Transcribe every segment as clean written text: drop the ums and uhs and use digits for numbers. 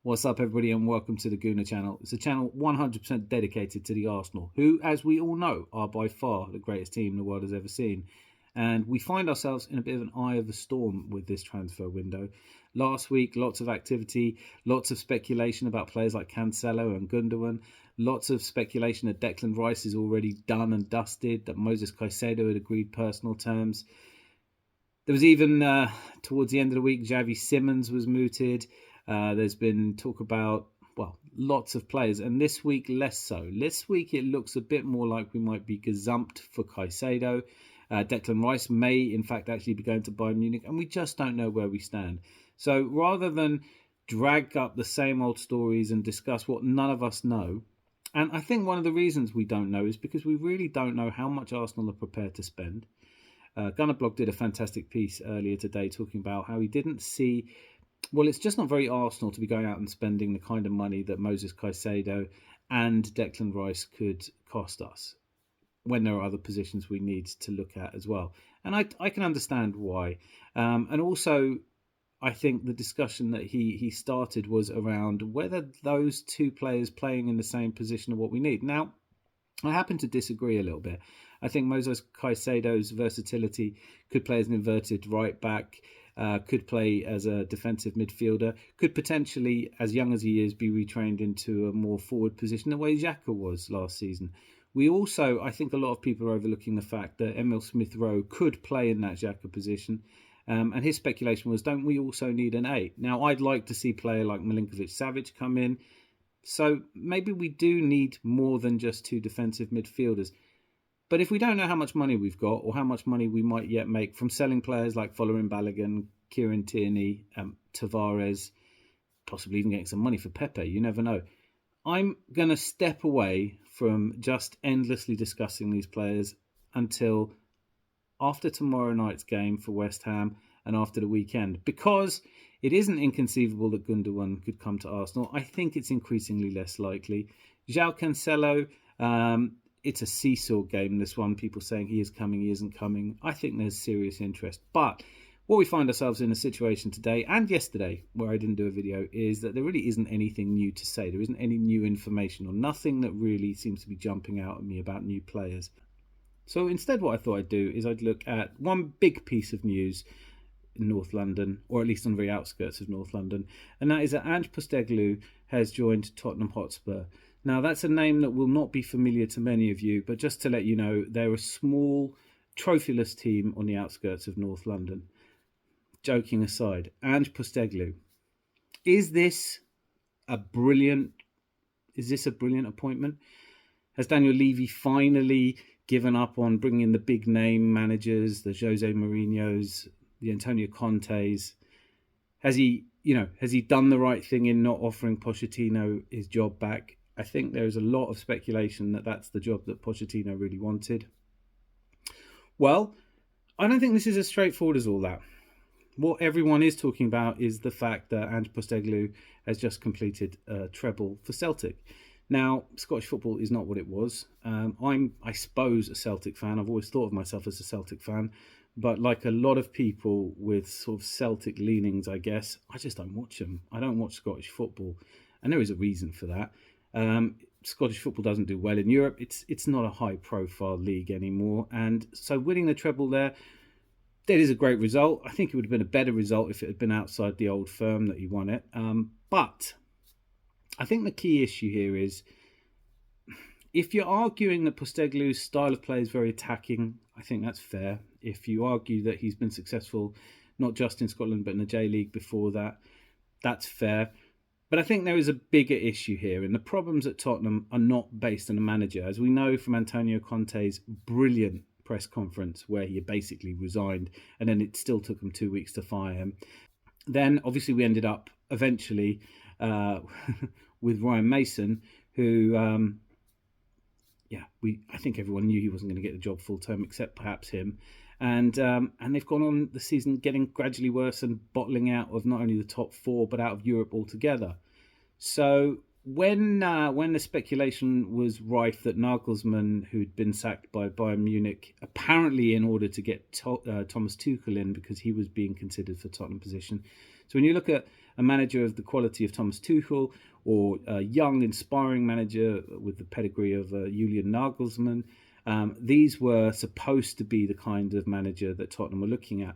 What's up, everybody, and welcome to the Gooner channel. It's a channel 100% dedicated to the Arsenal, who, as we all know, are by far the greatest team the world has ever seen. And we find ourselves in a bit of an eye of the storm with this transfer window. Last week, lots of activity, lots of speculation about players like Cancelo and Gundogan, lots of speculation that Declan Rice is already done and dusted, that Moses Caicedo had agreed personal terms. There was even, towards the end of the week, Xavi Simons was mooted. There's been talk about, lots of players, and this week less so. This week it looks a bit more like we might be gazumped for Caicedo. Declan Rice may, in fact, actually be going to Bayern Munich, and we just don't know where we stand. So rather than drag up the same old stories and discuss what none of us know, and I think one of the reasons we don't know is because we really don't know how much Arsenal are prepared to spend. Gunnerblog did a fantastic piece earlier today talking about how he didn't see... Well, it's just not very Arsenal to be going out and spending the kind of money that Moses Caicedo and Declan Rice could cost us when there are other positions we need to look at as well. And I can understand why. And also, I think the discussion that he started was around whether those two players playing in the same position are what we need. Now, I happen to disagree a little bit. I think Moses Caicedo's versatility, could play as an inverted right back, could play as a defensive midfielder, could potentially, as young as he is, be retrained into a more forward position the way Xhaka was last season. We also, I think a lot of people are overlooking the fact that Emil Smith-Rowe could play in that Xhaka position. And his speculation was, don't we also need an 8? Now, I'd like to see a player like Milinkovic-Savic come in. So maybe we do need more than just two defensive midfielders. But if we don't know how much money we've got or how much money we might yet make from selling players like Folarin Balogun, Kieran Tierney, Tavares, possibly even getting some money for Pepe, you never know. I'm going to step away from just endlessly discussing these players until after tomorrow night's game for West Ham and after the weekend, because it isn't inconceivable that Gundogan could come to Arsenal. I think it's increasingly less likely. João Cancelo, it's a seesaw game, this one. People saying he is coming, he isn't coming. I think there's serious interest. But what we find ourselves in a situation today and yesterday, where I didn't do a video, is that there really isn't anything new to say. There isn't any new information or nothing that really seems to be jumping out at me about new players. So instead what I thought I'd do is I'd look at one big piece of news in North London, or at least on the very outskirts of North London, and that is that Ange Postecoglou has joined Tottenham Hotspur. Now, that's a name that will not be familiar to many of you, but just to let you know, they're a small, trophyless team on the outskirts of North London. Joking aside, Ange Postecoglou, is this a brilliant appointment? Has Daniel Levy finally given up on bringing in the big name managers, the Jose Mourinhos, the Antonio Contes? Has he done the right thing in not offering Pochettino his job back? I think there's a lot of speculation that that's the job that Pochettino really wanted. Well, I don't think this is as straightforward as all that. What everyone is talking about is the fact that Ange Postecoglou has just completed a treble for Celtic. Now, Scottish football is not what it was. I'm, I suppose, a Celtic fan. I've always thought of myself as a Celtic fan. But like a lot of people with sort of Celtic leanings, I guess, I just don't watch them. I don't watch Scottish football. And there is a reason for that. Scottish football doesn't do well in Europe. It's not a high-profile league anymore. And so winning the treble there, that is a great result. I think it would have been a better result if it had been outside the old firm that he won it. But I think the key issue here is, if you're arguing that Postecoglou's style of play is very attacking, I think that's fair. If you argue that he's been successful not just in Scotland but in the J-League before that, that's fair. But I think there is a bigger issue here, and the problems at Tottenham are not based on a manager. As we know from Antonio Conte's brilliant press conference where he basically resigned, and then it still took him 2 weeks to fire him. Then obviously we ended up eventually with Ryan Mason, who, I think everyone knew he wasn't going to get the job full term, except perhaps him. And they've gone on the season getting gradually worse and bottling out of not only the top four but out of Europe altogether. So when the speculation was rife that Nagelsmann, who'd been sacked by Bayern Munich, apparently in order to get Thomas Tuchel in because he was being considered for Tottenham position, So when you look at a manager of the quality of Thomas Tuchel, or a young, inspiring manager with the pedigree of Julian Nagelsmann, these were supposed to be the kind of manager that Tottenham were looking at.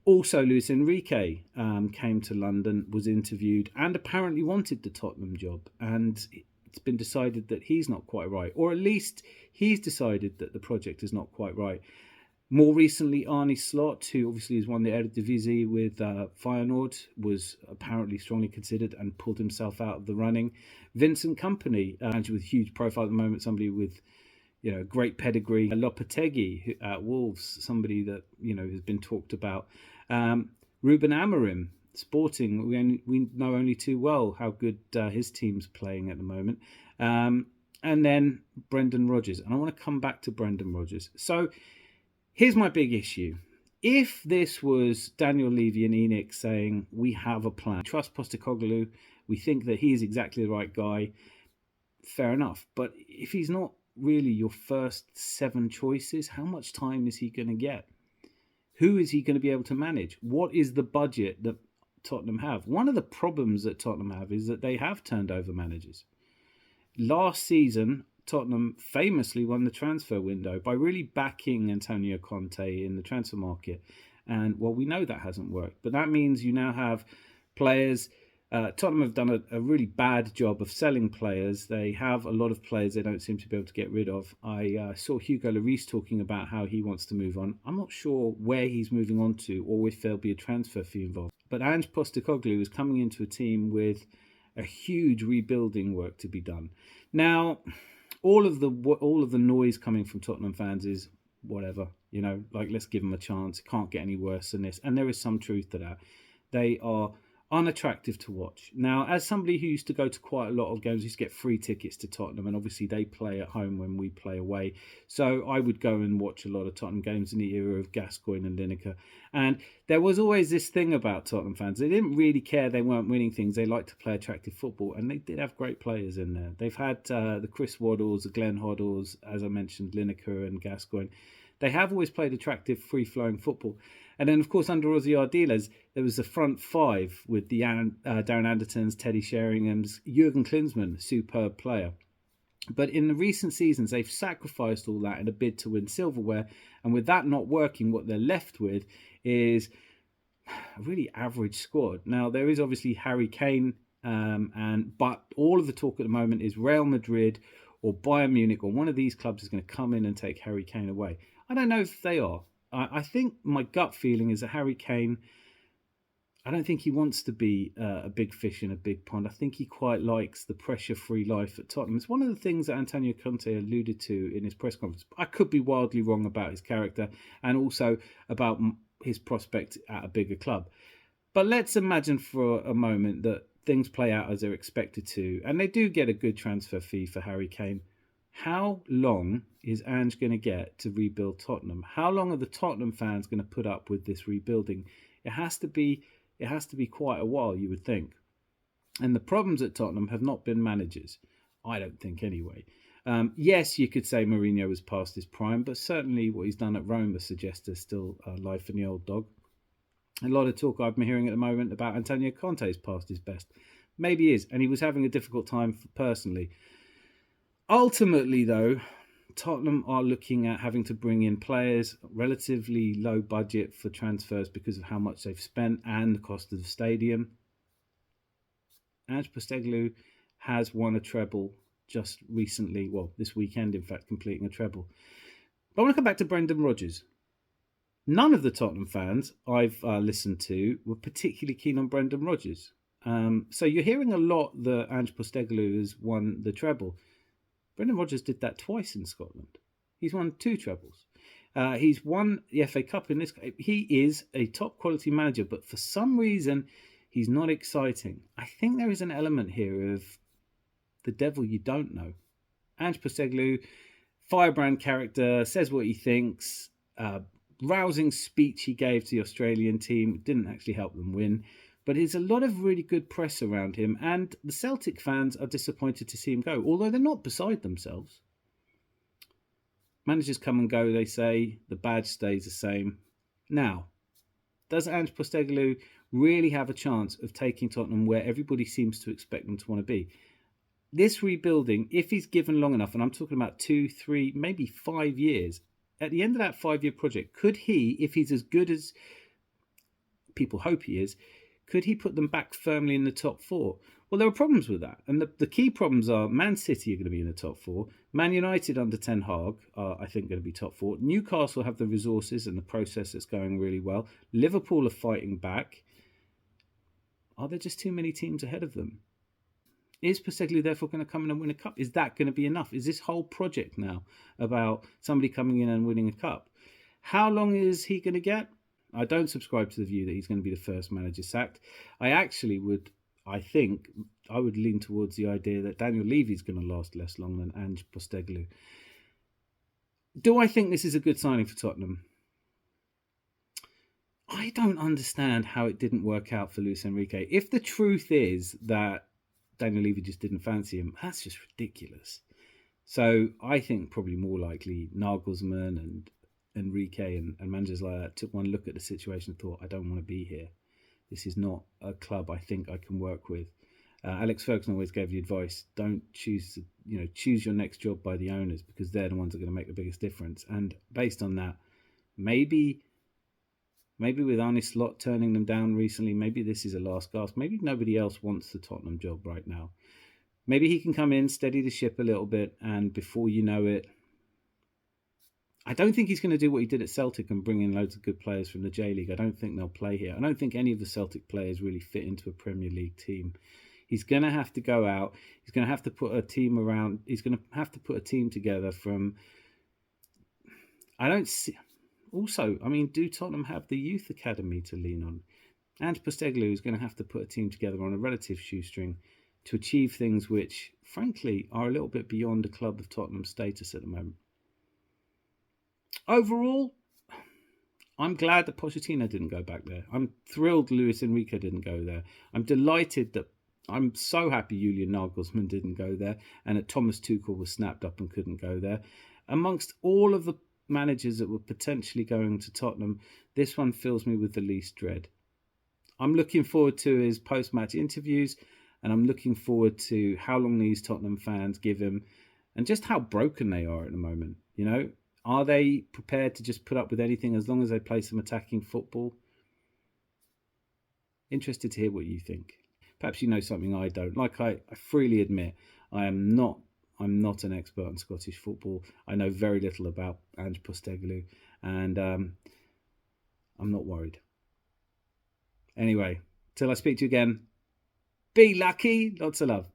Also, Luis Enrique came to London, was interviewed, and apparently wanted the Tottenham job. And it's been decided that he's not quite right, or at least he's decided that the project is not quite right. More recently, Arne Slot, who obviously has won the Eredivisie with Feyenoord, was apparently strongly considered and pulled himself out of the running. Vincent Kompany, manager with huge profile at the moment, somebody with great pedigree. Lopetegui at Wolves, somebody that has been talked about. Ruben Amorim, Sporting, we know only too well how good his team's playing at the moment. And then Brendan Rodgers, and I want to come back to Brendan Rodgers. So here's my big issue. If this was Daniel Levy and Enoch saying, we have a plan, trust Postecoglou, we think that he's exactly the right guy, fair enough. But if he's not really your first 7 choices, how much time is he going to get? Who is he going to be able to manage? What is the budget that Tottenham have? One of the problems that Tottenham have is that they have turned over managers. Last season, Tottenham famously won the transfer window by really backing Antonio Conte in the transfer market. And, well, we know that hasn't worked. But that means you now have players. Tottenham have done a really bad job of selling players. They have a lot of players they don't seem to be able to get rid of. I saw Hugo Lloris talking about how he wants to move on. I'm not sure where he's moving on to or if there'll be a transfer fee involved. But Ange Postecoglou is coming into a team with a huge rebuilding work to be done. Now, all of the noise coming from Tottenham fans is whatever, let's give them a chance. It can't get any worse than this. And there is some truth to that. They are unattractive to watch. Now, as somebody who used to go to quite a lot of games, used to get free tickets to Tottenham, and obviously they play at home when we play away. So I would go and watch a lot of Tottenham games in the era of Gascoigne and Lineker. And there was always this thing about Tottenham fans. They didn't really care they weren't winning things. They liked to play attractive football, and they did have great players in there. They've had the Chris Waddles, the Glenn Hoddles, as I mentioned, Lineker and Gascoigne. They have always played attractive, free-flowing football. And then, of course, under Ozzy Ardiles, there was the front 5 with the Darren Andertons, Teddy Sheringham's, Jurgen Klinsmann, superb player. But in the recent seasons, they've sacrificed all that in a bid to win silverware. And with that not working, what they're left with is a really average squad. Now, there is obviously Harry Kane, but all of the talk at the moment is Real Madrid or Bayern Munich or one of these clubs is going to come in and take Harry Kane away. I don't know if they are. I think my gut feeling is that Harry Kane, I don't think he wants to be a big fish in a big pond. I think he quite likes the pressure-free life at Tottenham. It's one of the things that Antonio Conte alluded to in his press conference. I could be wildly wrong about his character and also about his prospect at a bigger club. But let's imagine for a moment that things play out as they're expected to, and they do get a good transfer fee for Harry Kane. How long is Ange going to get to rebuild Tottenham? How long are the Tottenham fans going to put up with this rebuilding? It has to be quite a while, you would think. And the problems at Tottenham have not been managers. I don't think anyway. Yes, you could say Mourinho was past his prime, but certainly what he's done at Roma suggests there's still life in the old dog. A lot of talk I've been hearing at the moment about Antonio Conte's past his best. Maybe he is, and he was having a difficult time personally. Ultimately, though, Tottenham are looking at having to bring in players, relatively low budget for transfers because of how much they've spent and the cost of the stadium. Ange Postecoglou has won a treble just recently, well, this weekend, in fact, completing a treble. But I want to come back to Brendan Rodgers. None of the Tottenham fans I've listened to were particularly keen on Brendan Rodgers. So you're hearing a lot that Ange Postecoglou has won the treble. Brendan Rodgers did that twice in Scotland. He's won 2 trebles. He's won the FA Cup in this. He is a top quality manager, but for some reason, he's not exciting. I think there is an element here of the devil you don't know. Ange Postecoglou, firebrand character, says what he thinks. Rousing speech he gave to the Australian team didn't actually help them win. But there's a lot of really good press around him, and the Celtic fans are disappointed to see him go, although they're not beside themselves. Managers come and go, they say. The badge stays the same. Now, does Ange Postecoglou really have a chance of taking Tottenham where everybody seems to expect them to want to be. This rebuilding, if he's given long enough, and I'm talking about 2, 3, maybe 5 years, at the end of that 5-year project, could he, if he's as good as people hope he is, could he put them back firmly in the top four? Well, there are problems with that. And the key problems are Man City are going to be in the top four. Man United under Ten Hag are, I think, going to be top four. Newcastle have the resources and the process that's going really well. Liverpool are fighting back. Are there just too many teams ahead of them? Is Postecoglou therefore going to come in and win a cup? Is that going to be enough? Is this whole project now about somebody coming in and winning a cup? How long is he going to get? I don't subscribe to the view that he's going to be the first manager sacked. I think I would lean towards the idea that Daniel Levy's going to last less long than Ange Postecoglou. Do I think this is a good signing for Tottenham? I don't understand how it didn't work out for Luis Enrique. If the truth is that Daniel Levy just didn't fancy him, that's just ridiculous. So I think probably more likely Nagelsmann and Enrique and managers like that took one look at the situation and thought, I don't want to be here. This is not a club I think I can work with. Alex Ferguson always gave the advice: don't choose your next job by the owners, because they're the ones that are going to make the biggest difference. And based on that, maybe with Arne Slot turning them down recently, maybe this is a last gasp. Maybe nobody else wants the Tottenham job right now. Maybe he can come in, steady the ship a little bit, and before you know it, I don't think he's going to do what he did at Celtic and bring in loads of good players from the J League. I don't think they'll play here. I don't think any of the Celtic players really fit into a Premier League team. He's going to have to go out. He's going to have to put a team around. He's going to have to put a team together from. I don't see. Also, I mean, do Tottenham have the youth academy to lean on? Ange Postecoglou is going to have to put a team together on a relative shoestring to achieve things which, frankly, are a little bit beyond a club of Tottenham's status at the moment. Overall, I'm glad that Pochettino didn't go back there. I'm thrilled Luis Enrique didn't go there. I'm so happy Julian Nagelsmann didn't go there, and that Thomas Tuchel was snapped up and couldn't go there. Amongst all of the managers that were potentially going to Tottenham, this one fills me with the least dread. I'm looking forward to his post-match interviews, and I'm looking forward to how long these Tottenham fans give him, and just how broken they are at the moment. Are they prepared to just put up with anything as long as they play some attacking football? Interested to hear what you think. Perhaps you know something I don't. Like I freely admit, I'm not an expert on Scottish football. I know very little about Ange Postecoglou, and I'm not worried. Anyway, till I speak to you again, be lucky. Lots of love.